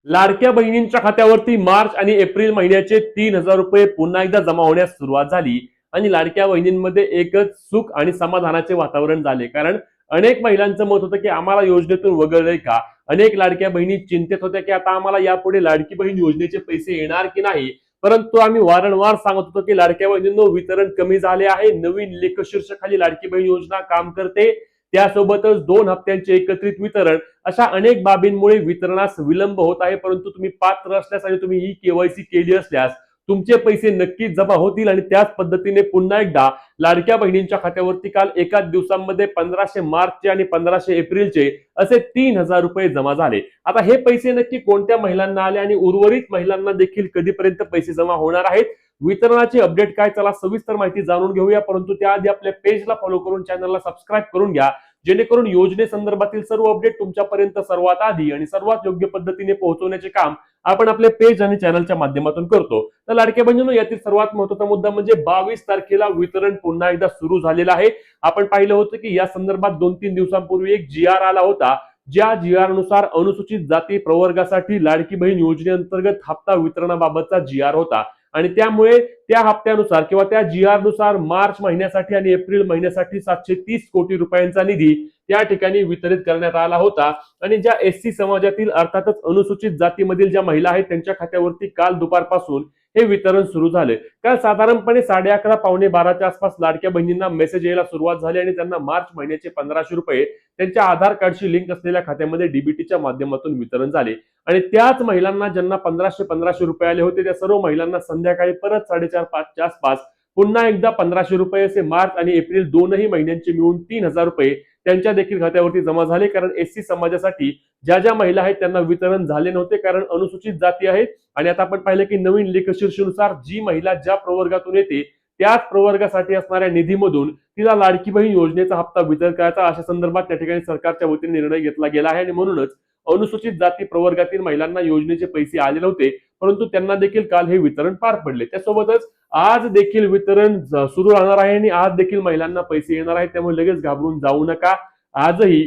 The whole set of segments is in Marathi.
लाडक्या बहिणींच्या खात्यावरती मार्च आणि एप्रिल महिन्याचे 3,000 रुपये पुन्हा एकदा जमा होण्यास सुरुवात झाली आणि लाडक्या बहिणींमध्ये एकच सुख आणि समाधानाचे वातावरण झाले. कारण अनेक महिलांचं मत होतं की आम्हाला योजनेतून वगळलंय का. अनेक लाडक्या बहिणी चिंतेत होत्या की आता आम्हाला यापुढे लाडकी बहीण योजनेचे पैसे येणार की नाही. परंतु आम्ही वारंवार सांगत होतो की लाडक्या बहिणींनो वितरण कमी झाले आहे. नवीन लेख शीर्षकाखाली लाडकी बहीण योजना काम करते. त्यासोबतच 2 हप्त्यांचे एकत्रित वितरण अशा अनेक बाबींमुळे वितरणास विलंब होत आहे. परंतु तुम्ही पात्र असल्यास आणि तुम्ही ही केवायसी केली असल्यास तुमचे पैसे नक्कीच जमा होतील. आणि त्याच पद्धतीने पुन्हा एकदा लाडक्या बहिणींच्या खात्यावरती काल एकाच दिवसांमध्ये 1500 मार्चचे आणि 1500 एप्रिलचे असे 3,000 रुपये जमा झाले. आता हे पैसे नक्की कोणत्या महिलांना आले आणि उर्वरित महिलांना देखील कधीपर्यंत पैसे जमा होणार आहेत, वितरणाची अपडेट काय, चला सविस्तर माहिती जाणून घेऊया. परंतु त्याआधी आपल्या पेजला फॉलो करून चॅनलला सबस्क्राईब करून घ्या, जेणेकरून योजनेसंदर्भातील सर्व अपडेट तुमच्यापर्यंत सर्वात आधी आणि सर्वात योग्य पद्धतीने पोहोचवण्याचे काम आपण आपले पेज आणि चॅनलच्या माध्यमातून करतो. तर लाडक्या बहिणींनो, यातील सर्वात महत्त्वाचा मुद्दा म्हणजे 22 तारखेला वितरण पुन्हा एकदा सुरू झालेलं आहे. आपण पाहिलं होतं की या संदर्भात 2-3 दिवसांपूर्वी एक GR आला होता. ज्या GR नुसार अनुसूचित जाती प्रवर्गासाठी लाडकी बहीण योजनेअंतर्गत हप्ता वितरणाबाबतचा GR होता. आणि त्यामुळे त्या हप्त्यानुसार किंवा त्या GR नुसार मार्च महिन्यासाठी आणि एप्रिल महिन्यासाठी 730 कोटी रुपयांचा निधी त्या ठिकाणी वितरित करण्यात आला होता. आणि ज्या SC समाजातील अर्थातच अनुसूचित जातीमधील ज्या महिला आहेत त्यांच्या खात्यावरती काल दुपारपासून हे वितरण सुरू झाले. काल साधारणपणे 11:30 पावणे 12च्या आसपास लाडक्या बहिणींना मेसेज यायला सुरुवात झाली आणि त्यांना मार्च महिन्याचे 1500 रुपये त्यांच्या आधार कार्डशी लिंक असलेल्या खात्यामध्ये डीबीटीच्या माध्यमातून वितरण झाले. आणि त्याच महिलांना ज्यांना 1500 रुपये आले होते त्या सर्व महिलांना संध्याकाळी परत 4:30-5च्या आसपास पुन्हा एकदा 1500 रुपये असे मार्च आणि एप्रिल दोनही महिन्यांचे मिळून 3,000 रुपये त्यांच्या देखील खात्यावरती जमा झाले. कारण SC समाजासाठी ज्या ज्या महिला आहेत त्यांना वितरण झाले नव्हते, कारण अनुसूचित जाती आहेत. आणि आता आपण पाहिलं की नवीन लेखशीर्षानुसार जी महिला ज्या प्रवर्गातून येते त्याच प्रवर्गासाठी असणाऱ्या निधीमधून तिला लाडकी बहीण योजनेचा हप्ता वितरण करायचा अशा संदर्भात त्या ठिकाणी सरकारच्या वतीने निर्णय घेतला गेला आहे. आणि म्हणूनच अनुसूचित जाती प्रवर्गातील महिलांना योजनेचे पैसे आले नव्हते, परंतु त्यांना देखील काल हे वितरण पार पडले. त्यासोबतच आज देखील वितरण सुरू राहणार आहे आणि आज देखील महिलांना पैसे येणार आहेत. त्यामुळे लगेच घाबरून जाऊ नका. आजही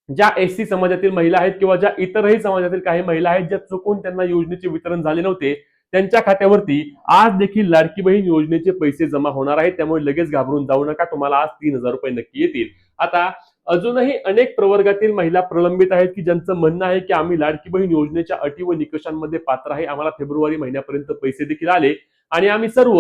ज्या SC समाजातील महिला आहेत किंवा ज्या इतरही समाजातील काही महिला आहेत ज्या चुकून त्यांना योजनेचे वितरण झाले नव्हते त्यांच्या खात्यावरती आज देखील लाडकी बहीण योजनेचे पैसे जमा होणार आहेत. त्यामुळे लगेच घाबरून जाऊ नका, तुम्हाला आज 3,000 रुपये नक्की येतील. आता अजूनही अनेक प्रवर्गातील महिला प्रलंबित आहेत की ज्यांचं म्हणणं आहे की आम्ही लाडकी बहीण योजनेच्या अटी व निकषांमध्ये पात्र आहे, आम्हाला फेब्रुवारी महिन्यापर्यंत पैसे देखील आले आणि आम्ही सर्व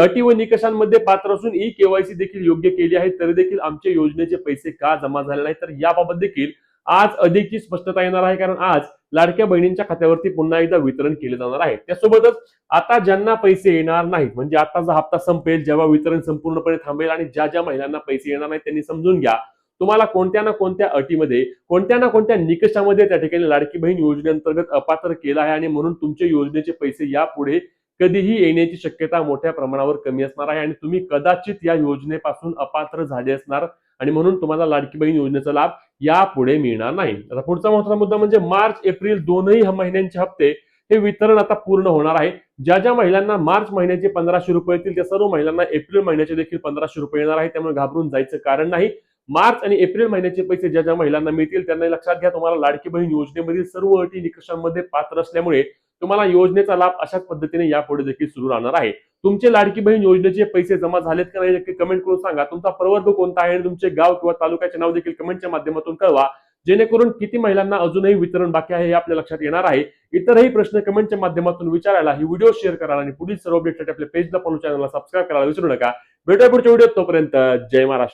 अटी व निकषांमध्ये पात्र असून KYC देखील योग्य केली आहे, तरी देखील आमचे योजनेचे पैसे का जमा झाले नाही. तर याबाबत देखील आज अधिकची स्पष्टता येणार आहे, कारण आज लाडक्या बहिणींच्या खात्यावरती पुन्हा एकदा वितरण केले जाणार आहे. त्यासोबतच आता ज्यांना पैसे येणार नाहीत, म्हणजे आताचा हप्ता संपेल जेव्हा वितरण संपूर्णपणे थांबेल आणि ज्या ज्या महिलांना पैसे येणार नाहीत त्यांनी समजून घ्या, तुम्हाला कोणत्या ना कोणत्या अटीमध्ये कोणत्या ना कोणत्या निकषामध्ये त्या ठिकाणी लाडकी बहीण योजनेअंतर्गत अपात्र केलं आहे आणि म्हणून तुमचे योजनेचे पैसे यापुढे कधीही येण्याची शक्यता मोठ्या प्रमाणावर कमी असणार आहे आणि तुम्ही कदाचित या योजनेपासून अपात्र झाले असणार आणि म्हणून तुम्हाला लाडकी बहीण योजनेचा लाभ यापुढे मिळणार नाही. आता पुढचा महत्त्वाचा मुद्दा म्हणजे मार्च एप्रिल दोनही महिन्यांचे हप्ते हे वितरण आता पूर्ण होणार आहे. ज्या ज्या महिलांना मार्च महिन्याचे 1500 रुपये येतील त्या सर्व महिलांना एप्रिल महिन्याचे देखील 1500 रुपये येणार आहे. त्यामुळे घाबरून जायचं कारण नाही. मार्च आणि एप्रिल महिन्याचे पैसे ज्या ज्या महिलांना मिळतील त्यांना लक्षात घ्या, तुम्हाला लाडकी बहीण योजनेमधील सर्व अटी निकषांमध्ये पात्र असल्यामुळे तुम्हाला योजनेचा लाभ अशाच पद्धतीने यापुढे देखील सुरू राहणार आहे. तुमचे लाडकी बहीण योजनेचे पैसे जमा झालेत का नाही नक्की कमेंट करून सांगा. तुमचा प्रवर्ग कोणता आहे आणि तुमचे गाव किंवा तालुक्याचे नाव देखील कमेंटच्या माध्यमातून कळवा, जेणेकरून किती महिलांना अजूनही वितरण बाकी आहे हे आपल्या लक्षात येणार आहे. इतरही प्रश्न कमेंटच्या माध्यमातून विचारायला ही व्हिडिओ शेअर करा आणि पुढील सर्व अपडेटसाठी आपल्या पेजला फॉलो, चॅनलला सबस्क्राईब करायला विसरू नका. भेटूया पुढच्या व्हिडिओत, तोपर्यंत जय महाराष्ट्र.